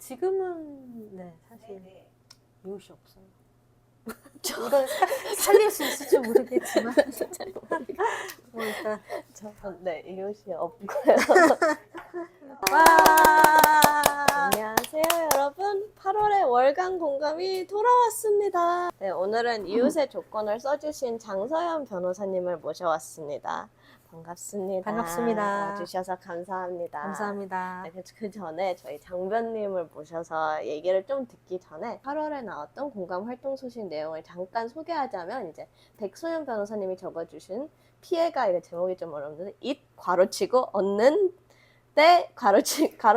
지금은 네 사실 이웃이 없어요. 이걸 살릴 수 있을지 모르겠지만 뭐 일단 네, 이웃이 없고요. 와 안녕하세요, 여러분. 8월의 월간 공감이 돌아왔습니다. 네, 오늘은 이웃의 조건을 써주신 장서연 변호사님을 모셔왔습니다. 반갑습니다. 반갑습니다. 와주셔서 감사합니다. 감사합니다. 네, 그 전에 저희 장변님을 모셔서 얘기를 좀 듣기 전에 8월에 나왔던 공감 활동 소식 내용을 잠깐 소개하자면 이제 백소연 변호사님이 적어주신 피해가 이게 제목이 좀 어려운데 잇 괄호치고 얻는 대 가로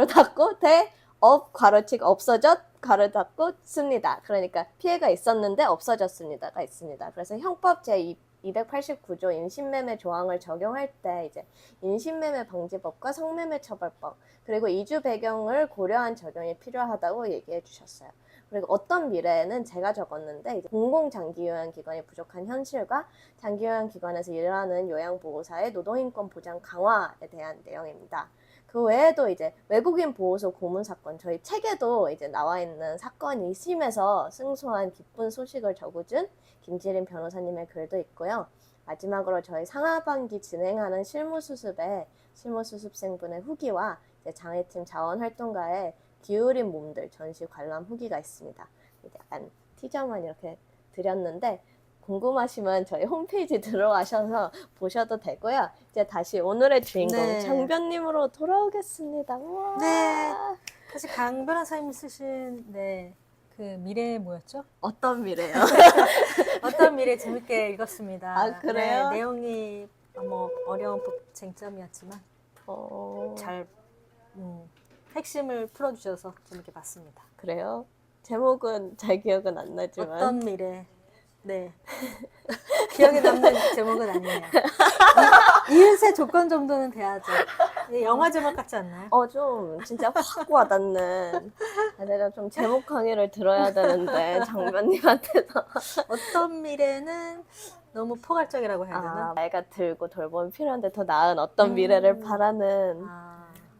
닫고 대 업 가로치고 없어졌 가로 닫고 씁니다. 그러니까 피해가 있었는데 없어졌습니다가 있습니다. 그래서 형법 제 289조 인신매매 조항을 적용할 때 이제 인신매매 방지법과 성매매 처벌법 그리고 이주 배경을 고려한 적용이 필요하다고 얘기해 주셨어요. 그리고 어떤 미래에는 제가 적었는데 이제 공공장기요양기관이 부족한 현실과 장기요양기관에서 일하는 요양보호사의 노동인권 보장 강화에 대한 내용입니다. 그 외에도 이제 외국인 보호소 고문 사건 저희 책에도 이제 나와 있는 사건이 심해서 승소한 기쁜 소식을 적어준 김지린 변호사님의 글도 있고요. 마지막으로 저희 상하반기 진행하는 실무수습의 실무수습생분의 후기와 이제 장애팀 자원활동가의 기울인 몸들 전시 관람 후기가 있습니다. 약간 티저만 이렇게 드렸는데 궁금하시면 저희 홈페이지 들어가셔서 보셔도 되고요. 이제 다시 오늘의 주인공 네. 장변님으로 돌아오겠습니다. 우와. 네 사실 강 변호사님이 쓰신 그 미래 뭐였죠? 어떤 미래요? 어떤 미래 재밌게 읽었습니다. 아, 그래요? 네, 내용이 뭐 어려운 쟁점이었지만 잘 핵심을 풀어주셔서 재밌게 봤습니다. 그래요? 제목은 잘 기억은 안 나지만 어떤 미래? 네. 기억에 남는 제목은 아니에요. 이웃의 조건 정도는 돼야죠. 영화 제목 같지 않나요? 좀 진짜 확 와닿는 내가 좀 제목 강의를 들어야 되는데 장변님한테서 어떤 미래는 너무 포괄적이라고 해야 되나? 나이가 들고 돌봄이 필요한데 더 나은 어떤 미래를 바라는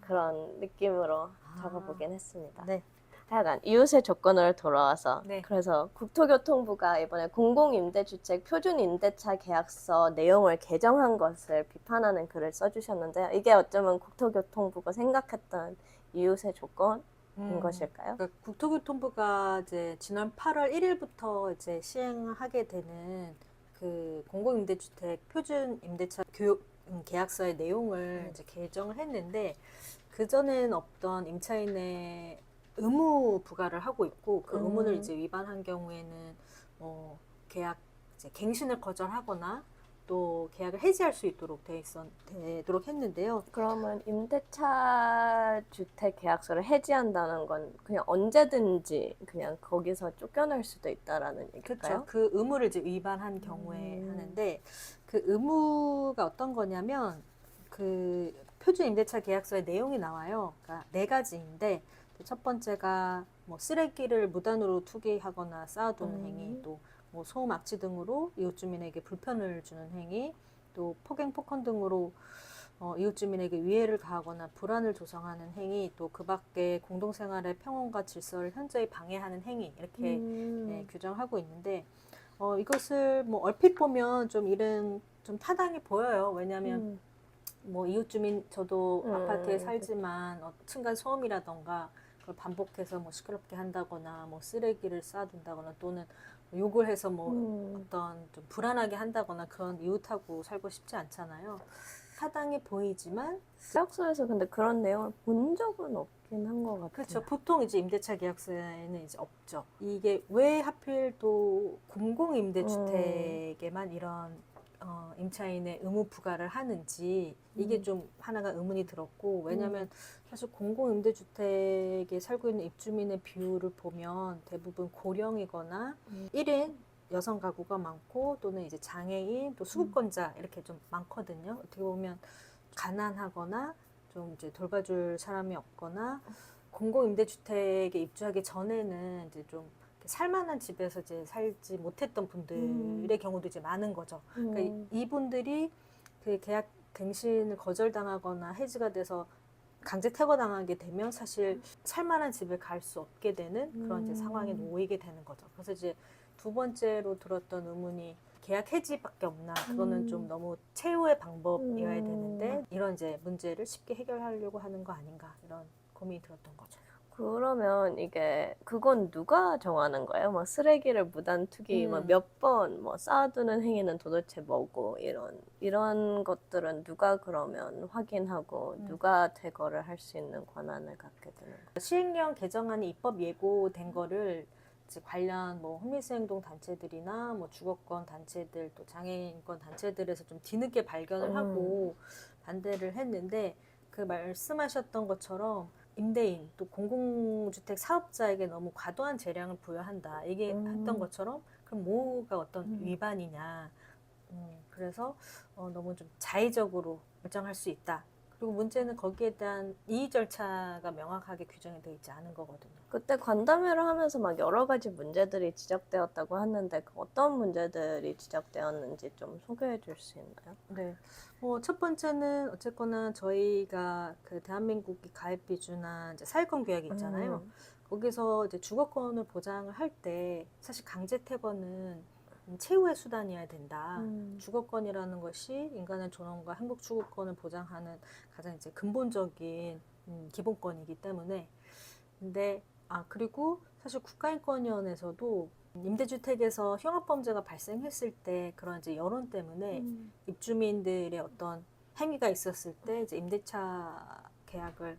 그런 느낌으로 적어보긴 했습니다. 네. 하여간 이웃의 조건을 돌아와서 네. 그래서 국토교통부가 이번에 공공임대주택 표준임대차 계약서 내용을 개정한 것을 비판하는 글을 써주셨는데요. 이게 어쩌면 국토교통부가 생각했던 이웃의 조건인 것일까요? 그러니까 국토교통부가 이제 지난 8월 1일부터 이제 시행하게 되는 그 공공임대주택 표준임대차 계약서의 내용을 이제 개정을 했는데 그 전에는 없던 임차인의 의무 부과를 하고 있고 그 의무를 이제 위반한 경우에는 계약 이제 갱신을 거절하거나 또 계약을 해지할 수 있도록 되도록 했는데요. 그러면 임대차 주택 계약서를 해지한다는 건 그냥 언제든지 그냥 거기서 쫓겨날 수도 있다라는 얘기일까요? 그렇죠. 그 의무를 이제 위반한 경우에 하는데 그 의무가 어떤 거냐면 그 표준 임대차 계약서에 내용이 나와요. 그러니까 4가지인데 첫 번째가 뭐 쓰레기를 무단으로 투기하거나 쌓아두는 행위, 또 뭐 소음 악취 등으로 이웃 주민에게 불편을 주는 행위, 또 폭행 폭언 등으로 이웃 주민에게 위해를 가하거나 불안을 조성하는 행위, 또 그 밖에 공동생활의 평온과 질서를 현저히 방해하는 행위 이렇게 규정하고 있는데 이것을 뭐 얼핏 보면 좀 이런 좀 타당해 보여요. 왜냐하면 뭐 이웃 주민 저도 아파트에 살지만 층간 소음이라던가 그걸 반복해서 뭐 시끄럽게 한다거나 뭐 쓰레기를 쌓아둔다거나 또는 욕을 해서 뭐 어떤 좀 불안하게 한다거나 그런 이웃하고 살고 싶지 않잖아요. 타당해 보이지만 계약서에서 근데 그런 내용을 본 적은 없긴 한 것 같아요. 그렇죠. 보통 이제 임대차 계약서에는 이제 없죠. 이게 왜 하필 또 공공임대주택에만 이런 임차인의 의무 부과를 하는지 이게 좀 하나가 의문이 들었고 왜냐하면 사실 공공임대주택에 살고 있는 입주민의 비율을 보면 대부분 고령이거나 1인 여성 가구가 많고 또는 이제 장애인 또 수급권자 이렇게 좀 많거든요. 어떻게 보면 가난하거나 좀 이제 돌봐줄 사람이 없거나 공공임대주택에 입주하기 전에는 이제 좀 살만한 집에서 이제 살지 못했던 분들의 경우도 이제 많은 거죠. 그러니까 이분들이 그 계약 갱신을 거절당하거나 해지가 돼서 강제 퇴거당하게 되면 사실 살만한 집에 갈 수 없게 되는 그런 이제 상황에 놓이게 되는 거죠. 그래서 이제 두 번째로 들었던 의문이 계약 해지밖에 없나? 그거는 좀 너무 최후의 방법이어야 되는데 이런 이제 문제를 쉽게 해결하려고 하는 거 아닌가? 이런 고민이 들었던 거죠. 그러면 이게 그건 누가 정하는 거예요? 뭐 쓰레기를 무단 투기 몇 번 뭐 쌓아두는 행위는 도대체 뭐고 이런 것들은 누가 그러면 확인하고 누가 퇴거를 할 수 있는 권한을 갖게 되는 거예요? 시행령 개정안이 입법 예고된 거를 이제 관련 뭐 홈리스 행동 단체들이나 뭐 주거권 단체들 또 장애인권 단체들에서 좀 뒤늦게 발견을 하고 반대를 했는데 그 말씀하셨던 것처럼 임대인 또 공공주택 사업자에게 너무 과도한 재량을 부여한다 얘기했던 것처럼 그럼 뭐가 어떤 위반이냐 그래서 너무 좀 자의적으로 결정할 수 있다. 그리고 문제는 거기에 대한 이의 절차가 명확하게 규정이 되어 있지 않은 거거든요. 그때 간담회를 하면서 막 여러 가지 문제들이 지적되었다고 하는데 그 어떤 문제들이 지적되었는지 좀 소개해 줄 수 있나요? 네. 첫 번째는 어쨌거나 저희가 그 대한민국이 가입 비준한 이제 사회권 규약이 있잖아요. 거기서 이제 주거권을 보장을 할 때 사실 강제 퇴거는 최후의 수단이어야 된다. 주거권이라는 것이 인간의 존엄과 행복 추구권을 보장하는 가장 이제 근본적인 기본권이기 때문에. 근데 그리고 사실 국가인권위원회에서도 임대주택에서 형합범죄가 발생했을 때 그런 이제 여론 때문에 입주민들의 어떤 행위가 있었을 때 이제 임대차 계약을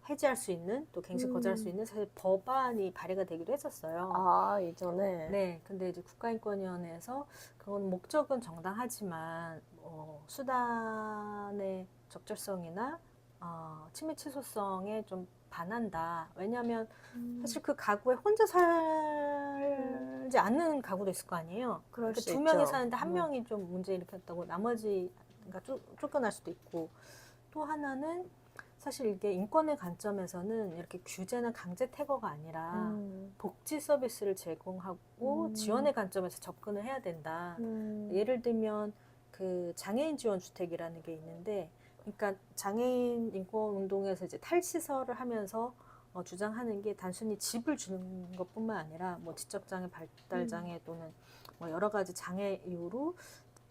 해지할 수 있는 또 갱신 거절할 수 있는 사실 법안이 발의가 되기도 했었어요. 이전에. 네, 근데 이제 국가인권위원회에서 그건 목적은 정당하지만 수단의 적절성이나 침해 취소성에 좀 반한다. 왜냐하면 사실 그 가구에 혼자 살지 않는 가구도 있을 거 아니에요. 그럴 수 두 명이 있죠. 사는데 한 명이 좀 문제 일으켰다고 나머지가 쫓겨날 수도 있고 또 하나는 사실 이게 인권의 관점에서는 이렇게 규제나 강제 퇴거가 아니라 복지 서비스를 제공하고 지원의 관점에서 접근을 해야 된다. 예를 들면 그 장애인 지원 주택이라는 게 있는데, 그러니까 장애인 인권 운동에서 이제 탈시설을 하면서 주장하는 게 단순히 집을 주는 것뿐만 아니라 뭐 지적 장애, 발달 장애 또는 뭐 여러 가지 장애 이유로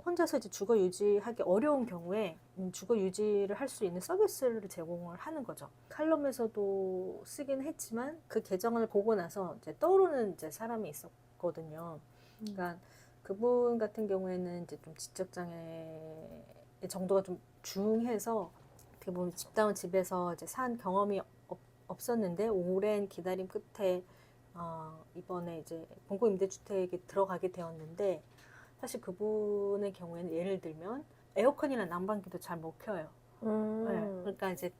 혼자서 이제 주거 유지하기 어려운 경우에 주거 유지를 할 수 있는 서비스를 제공을 하는 거죠. 칼럼에서도 쓰긴 했지만 그 개정안을 보고 나서 이제 떠오르는 이제 사람이 있었거든요. 그러니까 그분 같은 경우에는 이제 좀 지적 장애의 정도가 좀 중해서 어떻게 보면 집다운 집에서 이제 산 경험이 없었는데 오랜 기다림 끝에 이번에 이제 공공임대주택에 들어가게 되었는데. 사실 그분의 경우에는 예를 들면 에어컨이나 난방기도 잘 못 켜요. 네, 그러니까 이제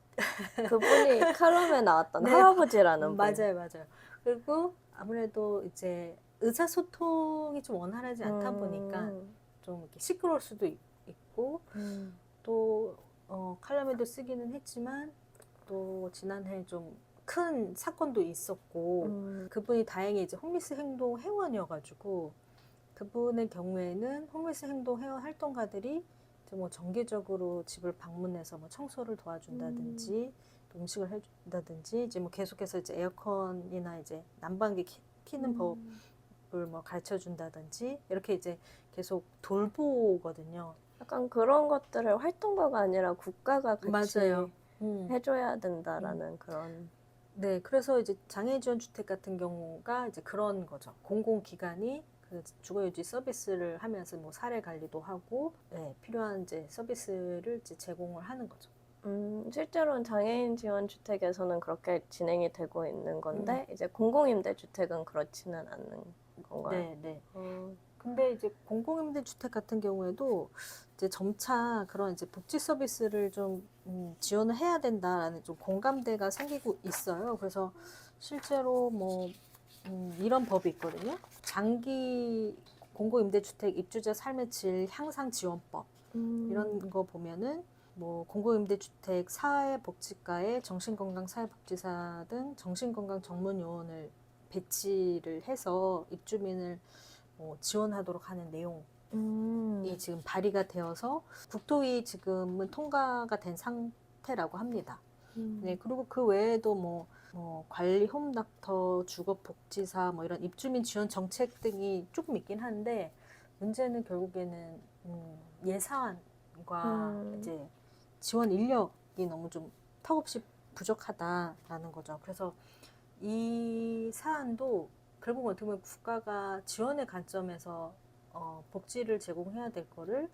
그분이 칼럼에 나왔던 네, 할아버지라는 분. 맞아요. 그리고 아무래도 이제 의사소통이 좀 원활하지 않다 보니까 좀 이렇게 시끄러울 수도 있고 또 칼럼에도 쓰기는 했지만 또 지난해 좀 큰 사건도 있었고 그분이 다행히 이제 홈리스 행동 회원이어가지고 그분의 경우에는 홈리스 행동 회원 활동가들이 뭐 정기적으로 집을 방문해서 뭐 청소를 도와준다든지 또 음식을 해준다든지 이제 뭐 계속해서 이제 에어컨이나 이제 난방기 켜는 법을 뭐 가르쳐 준다든지 이렇게 이제 계속 돌보거든요. 약간 그런 것들을 활동가가 아니라 국가가 같이 맞아요. 해줘야 된다라는 그런. 네, 그래서 이제 장애인 지원 주택 같은 경우가 이제 그런 거죠. 공공기관이 그 주거유지 서비스를 하면서 뭐 사례 관리도 하고, 네, 필요한 이제 서비스를 이제 제공을 하는 거죠. 실제로는 장애인 지원 주택에서는 그렇게 진행이 되고 있는 건데 이제 공공임대주택은 그렇지는 않는 건가요? 네. 근데 이제 공공임대주택 같은 경우에도 이제 점차 그런 이제 복지 서비스를 좀 지원을 해야 된다라는 좀 공감대가 생기고 있어요. 그래서 실제로 뭐 이런 법이 있거든요. 장기 공공임대주택 입주자 삶의 질 향상 지원법 이런 거 보면은 뭐 공공임대주택 사회복지과에 정신건강사회복지사 등 정신건강 전문 요원을 배치를 해서 입주민을 지원하도록 하는 내용이 지금 발의가 되어서 국토위 지금은 통과가 된 상태라고 합니다. 네, 그리고 그 외에도 뭐 관리 홈닥터, 주거복지사, 뭐 이런 입주민 지원 정책 등이 조금 있긴 한데 문제는 결국에는 예산과 이제 지원 인력이 너무 좀 턱없이 부족하다라는 거죠. 그래서 이 사안도 결국 어떻게 보면 국가가 지원의 관점에서 복지를 제공해야 될 거를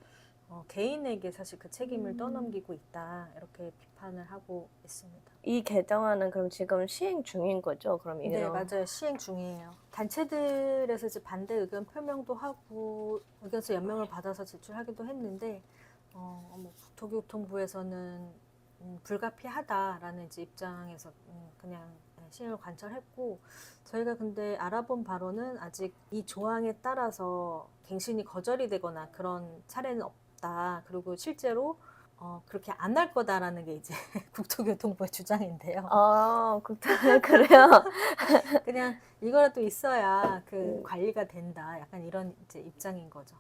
개인에게 사실 그 책임을 떠넘기고 있다 이렇게 비판을 하고 있습니다. 이 개정안은 그럼 지금 시행 중인 거죠? 그럼 네, 이런 맞아요. 시행 중이에요. 단체들에서 이제 반대 의견 표명도 하고 의견서 연명을 받아서 제출하기도 했는데 뭐 국토교통부에서는 불가피하다라는 이제 입장에서 그냥 시행을 관철했고 저희가 근데 알아본 바로는 아직 이 조항에 따라서 갱신이 거절이 되거나 그런 사례는 없다. 그리고 실제로 그렇게 안 할 거다라는 게 이제 국토교통부의 주장인데요. 그래요? 그냥 이거라도 있어야 그 관리가 된다. 약간 이런 이제 입장인 거죠.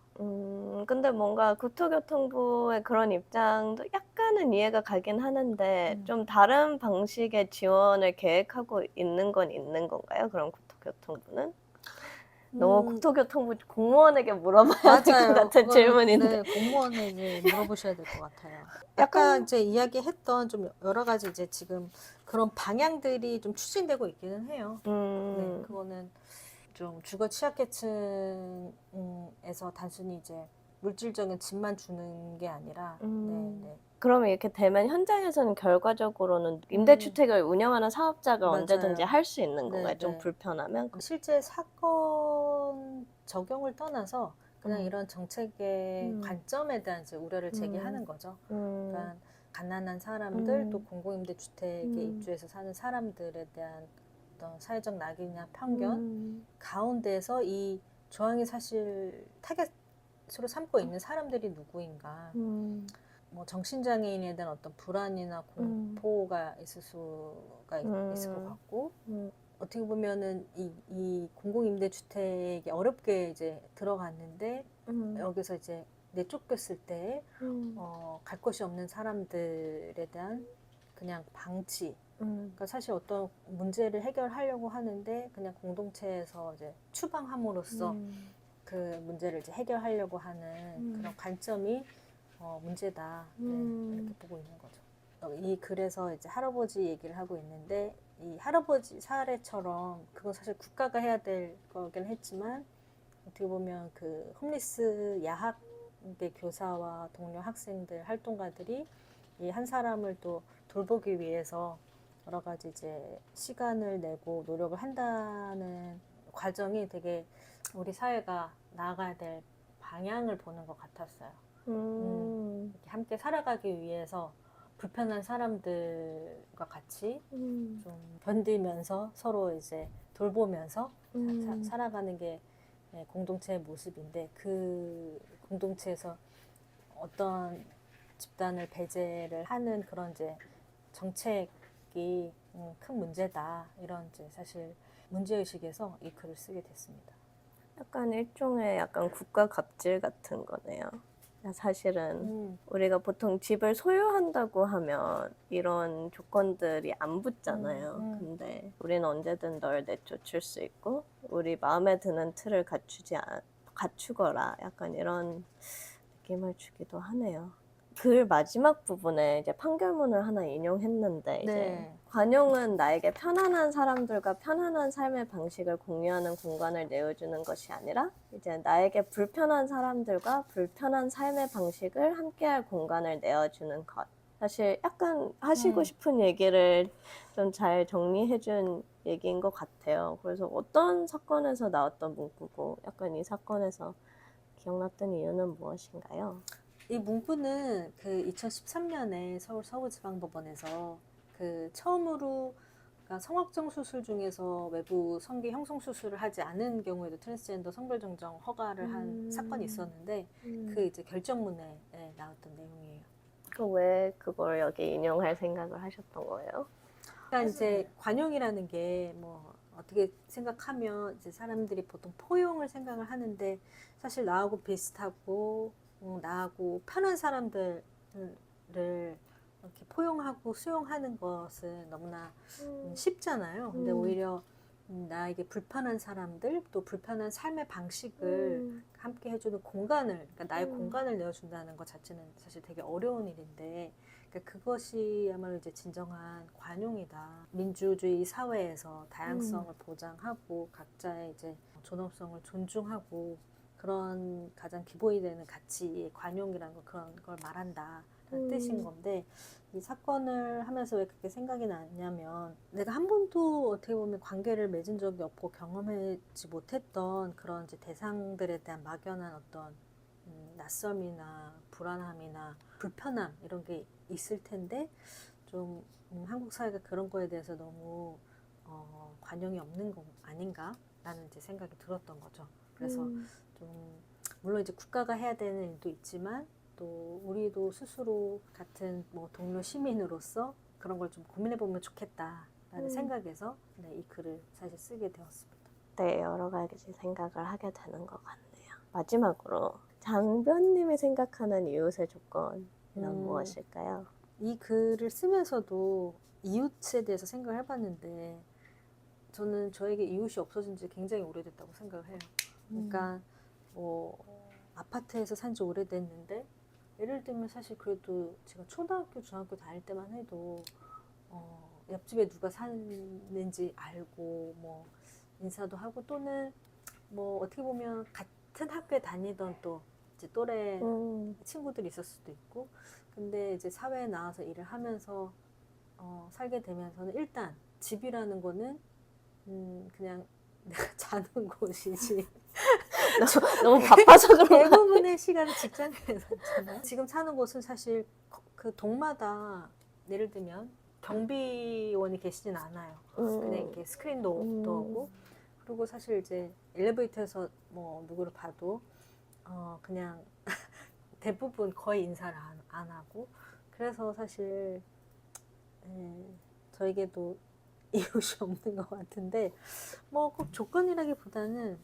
근데 뭔가 국토교통부의 그런 입장도 약간은 이해가 가긴 하는데 좀 다른 방식의 지원을 계획하고 있는 건 있는 건가요? 그럼 국토교통부는? 너무 국토교통부 공무원에게 물어봐야 될 것 맞아요. 같은 그거는 질문인데. 네, 공무원에게 물어보셔야 될 것 같아요. 아까 약간 이제 이야기했던 좀 여러 가지 이제 지금 그런 방향들이 좀 추진되고 있기는 해요. 네, 그거는 좀 주거 취약계층에서 단순히 이제 물질적인 집만 주는 게 아니라, 네. 그러면 이렇게 되면 현장에서는 결과적으로는 임대주택을 운영하는 사업자가 언제든지 맞아요. 할 수 있는 건가요? 네, 좀 네. 불편하면? 실제 사건 적용을 떠나서 그냥 이런 정책의 관점에 대한 이제 우려를 제기하는 거죠. 그러니까 가난한 사람들 또 공공임대주택에 입주해서 사는 사람들에 대한 어떤 사회적 낙인이나 편견 가운데서 이 조항이 사실 타겟으로 삼고 있는 사람들이 누구인가. 뭐 정신장애인에 대한 어떤 불안이나 공포가 있을 수가 있을 것 같고 어떻게 보면은 이 공공임대주택에 어렵게 이제 들어갔는데 여기서 이제 내쫓겼을 때 갈 곳이 없는 사람들에 대한 그냥 방치. 그러니까 사실 어떤 문제를 해결하려고 하는데 그냥 공동체에서 이제 추방함으로써 그 문제를 이제 해결하려고 하는 그런 관점이 문제다. 네, 이렇게 보고 있는 거죠. 이 글에서 이제 할아버지 얘기를 하고 있는데 이 할아버지 사례처럼 그건 사실 국가가 해야 될 거긴 했지만 어떻게 보면 그 홈리스 야학의 교사와 동료 학생들 활동가들이 이 한 사람을 또 돌보기 위해서 여러 가지 이제 시간을 내고 노력을 한다는 과정이 되게 우리 사회가 나아가야 될 방향을 보는 것 같았어요. 이렇게 함께 살아가기 위해서 불편한 사람들과 같이 좀 견디면서 서로 이제 돌보면서 살아가는 게 공동체의 모습인데 그 공동체에서 어떤 집단을 배제를 하는 그런 이제 정책이 큰 문제다 이런 이제 사실 문제의식에서 이 글을 쓰게 됐습니다. 약간 일종의 약간 국가 갑질 같은 거네요. 사실은 우리가 보통 집을 소유한다고 하면 이런 조건들이 안 붙잖아요. 근데 우리는 언제든 널 내쫓을 수 있고 우리 마음에 드는 틀을 갖추거라 약간 이런 느낌을 주기도 하네요. 글 마지막 부분에 이제 판결문을 하나 인용했는데 이제 네. 관용은 나에게 편안한 사람들과 편안한 삶의 방식을 공유하는 공간을 내어주는 것이 아니라 이제 나에게 불편한 사람들과 불편한 삶의 방식을 함께할 공간을 내어주는 것. 사실 약간 하시고 싶은 얘기를 좀 잘 정리해준 얘기인 것 같아요. 그래서 어떤 사건에서 나왔던 문구고 약간 이 사건에서 기억났던 이유는 무엇인가요? 이 문구는 그 2013년에 서울 서부지방법원에서 그 처음으로 그러니까 성확정 수술 중에서 외부 성기 형성 수술을 하지 않은 경우에도 트랜스젠더 성별 정정 허가를 한 사건이 있었는데 그 이제 결정문에 나왔던 내용이에요. 왜 그걸 여기 인용할 생각을 하셨던 거예요? 그러니까 이제 관용이라는 게 뭐 어떻게 생각하면 이제 사람들이 보통 포용을 생각을 하는데 사실 나하고 비슷하고 나하고 편한 사람들을 이렇게 포용하고 수용하는 것은 너무나 쉽잖아요. 근데 오히려 나에게 불편한 사람들 또 불편한 삶의 방식을 함께 해주는 공간을, 그러니까 나의 공간을 내어준다는 것 자체는 사실 되게 어려운 일인데, 그러니까 그것이야말로 이제 진정한 관용이다. 민주주의 사회에서 다양성을 보장하고 각자의 이제 존엄성을 존중하고 그런 가장 기본이 되는 가치, 관용이라는 거, 그런 걸 말한다. 뜻인 건데, 이 사건을 하면서 왜 그렇게 생각이 나냐면, 내가 한 번도 어떻게 보면 관계를 맺은 적이 없고 경험하지 못했던 그런 이제 대상들에 대한 막연한 어떤 낯섦이나 불안함이나 불편함 이런 게 있을 텐데, 좀 한국 사회가 그런 거에 대해서 너무 관용이 없는 거 아닌가라는 이제 생각이 들었던 거죠. 그래서 좀 물론 이제 국가가 해야 되는 일도 있지만 또 우리도 스스로 같은 뭐 동료 시민으로서 그런 걸 좀 고민해 보면 좋겠다라는 생각에서 네, 이 글을 사실 쓰게 되었습니다. 네, 여러 가지 생각을 하게 되는 것 같네요. 마지막으로 장변님이 생각하는 이웃의 조건이란 무엇일까요? 이 글을 쓰면서도 이웃에 대해서 생각을 해봤는데 저는 저에게 이웃이 없어진 지 굉장히 오래됐다고 생각을 해요. 그러니까 뭐 아파트에서 산 지 오래됐는데 예를 들면 사실 그래도 제가 초등학교, 중학교 다닐 때만 해도 옆집에 누가 사는지 알고 뭐 인사도 하고 또는 뭐 어떻게 보면 같은 학교에 다니던 또 이제 또래 친구들이 있을 수도 있고 근데 이제 사회에 나와서 일을 하면서 살게 되면서는 일단 집이라는 거는 그냥 내가 자는 곳이지. 너무 바빠서 그런가? 대부분의 시간을 직장에서 잖아요. 지금 사는 곳은 사실 그 동마다 예를 들면 경비원이 계시진 않아요. 그냥 이렇게 스크린도 오고 그리고 사실 이제 엘리베이터에서 뭐 누구를 봐도 그냥 대부분 거의 인사를 안 하고 그래서 사실 저에게도 이웃이 없는 것 같은데 뭐 꼭 조건이라기보다는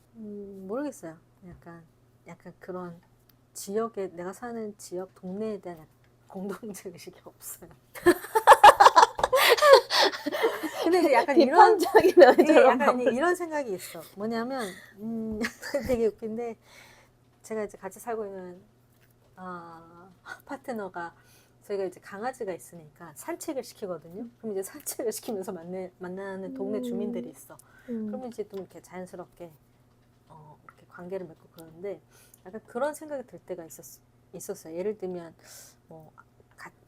모르겠어요. 약간 그런 지역에 내가 사는 지역 동네에 대한 공동체 의식이 없어요. 근데 이제 약간 비판적인 약간 이런 생각이 있어. 뭐냐면 되게 웃긴데 제가 이제 같이 살고 있는 파트너가 저희가 이제 강아지가 있으니까 산책을 시키거든요. 그럼 이제 산책을 시키면서 만나는 동네 주민들이 있어. 그러면 이제 좀 이렇게 자연스럽게 이렇게 관계를 맺고 그러는데 약간 그런 생각이 들 때가 있었어요. 예를 들면 뭐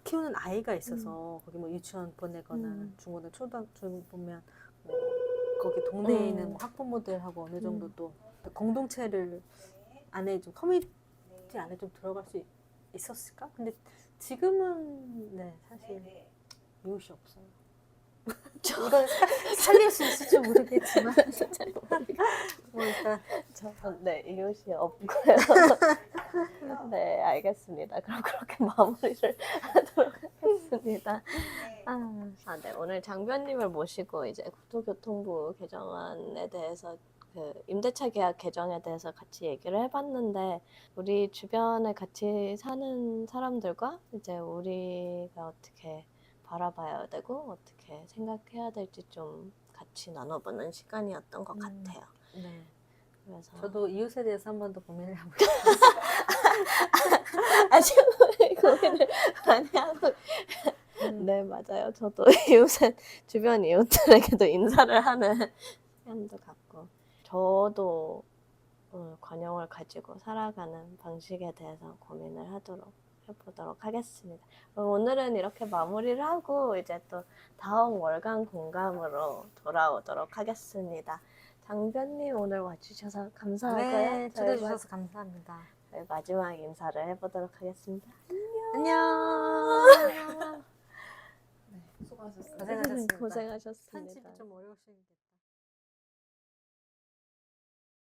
키우는 아이가 있어서 거기 뭐 유치원 보내거나 중고등 초등학교 보면 뭐 거기 동네에 있는 뭐 학부모들하고 어느 정도 또 공동체를 안에 좀 커뮤니티 안에 좀 들어갈 수 있었을까? 근데 지금은 네 사실 이웃이 없어요. 이걸 살릴 수 있을지 모르겠지만 뭐 일단 네, 이웃이 없고요. 네, 알겠습니다. 그럼 그렇게 마무리를 하도록 하겠습니다. 네, 오늘 장변님을 모시고 이제 국토교통부 개정안에 대해서 그 임대차 계약 개정에 대해서 같이 얘기를 해봤는데 우리 주변에 같이 사는 사람들과 이제 우리가 어떻게 바라봐야 되고 어떻게 생각해야 될지 좀 같이 나눠보는 시간이었던 것 같아요. 네. 그래서 저도 이웃에 대해서 한 번 더 고민을 해보겠습니다. 아직 고민을 많이 하고 네, 맞아요. 저도 주변 이웃들에게도 인사를 하는 시간도 갖고 저도 관용을 가지고 살아가는 방식에 대해서 고민을 해보도록 하겠습니다. 그럼 오늘은 이렇게 마무리를 하고 이제 또 다음 월간 공감으로 돌아오도록 하겠습니다. 장변님 오늘 와주셔서 감사하고요. 네, 초대해 주셔서 감사합니다. 저희 마지막 인사를 해보도록 하겠습니다. 안녕. 수고하셨습니다. 고생하셨습니다. 고생하셨습니다. 편집이 좀 어려우시는데.